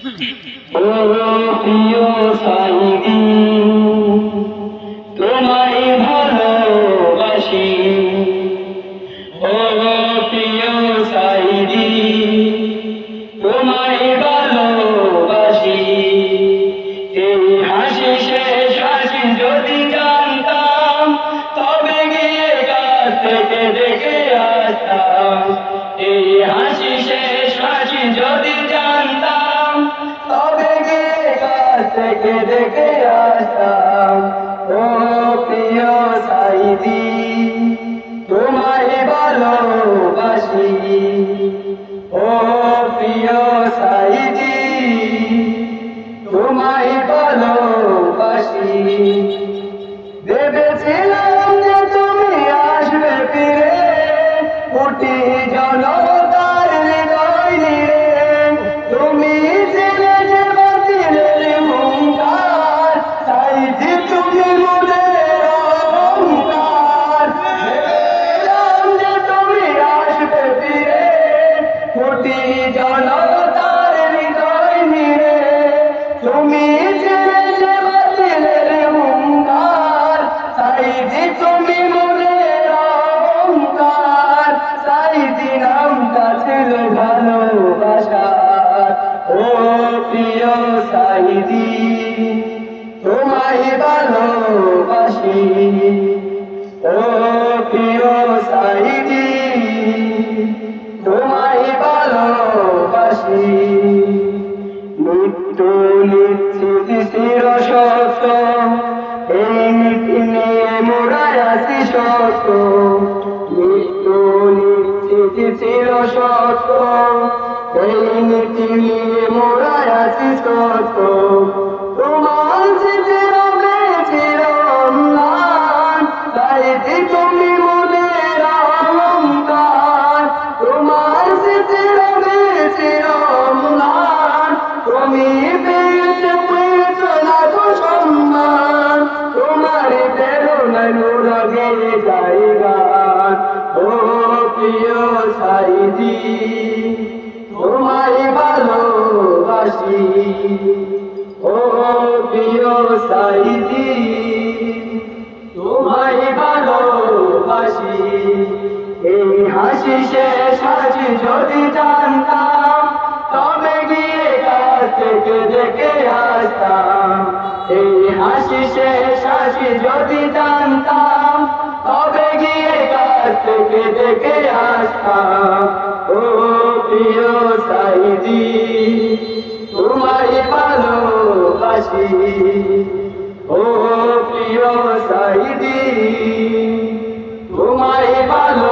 ও প্রিয় সাইদি, তোমায় ভালোবাসি। ও প্রিয় সাইদি, তোমায় ভালোবাসি। এই হাসি শেষ হাসি যদি জানতাম, তবে গিয়ে কাছ থেকে দেখে আসতাম। এই হাসি শেষ হাসি যদি জানতাম, তবে গিয়ে কাছ থেকে দেখে আসতাম। ও প্রিয় সাইদি, তোমায় ভালোবাসি। ও প্রিয় সাইদি, তোমায় ভালোবাসি। ভেবেছিলাম যে তুমি আসবে ফিরে, কোটি জনতার হৃদয় নিয়ে। তুমি ছিলে যে বাতিলের হুঙ্কার, সাইদি তুমি মোদের অহংকার। ভেবেছিলাম যে তুমি আসবে ফিরে, কোটি জনতার হৃদয় নিয়ে। তুমি ছিলে যে বাতিলের হুঙ্কার, সাইদি তুমি মোদের অহংকার। সাইদি নামটা ছিল ভালোবাসার। ও প্রিয় সাইদি, তোমায় ভালোবাসি। ও প্রিয় সাইদি, তোমায় ভালোবাসি। মৃত্যু নিশ্চিত চির সত্য, এই নীতি নিয়ে মোরা আছি সত্য। মৃত্যু নিশ্চিত চির সত্য, এই নীতি নিয়ে মোরা আছি সত্য। তোমার স্মৃতি রবে চির অম্লান, সাইদি তুমি মোদের অহংকার। তোমার স্মৃতি রবে চির অম্লান, তুমি পেয়েছ না তো সম্মান। তোমার প্রেরণায় মোরা গেয়ে যাই গান। ও প্রিয় সাইদি, তোমায় ভালোবাসি। ও প্রিয় সাইদি, তোমায় ভালোবাসি। এই হাসি শেষ হাসি যদি জানতাম, তবে গিয়ে কাছ থেকে দেখে আসতাম। এই হাসি শেষ হাসি যদি জানতাম, তবে গিয়ে কাছ থেকে দেখে আসতাম। ও প্রিয় সাইদি, তোমায় ভালোবাসি। ও প্রিয় সাইদি, তোমায় ভালো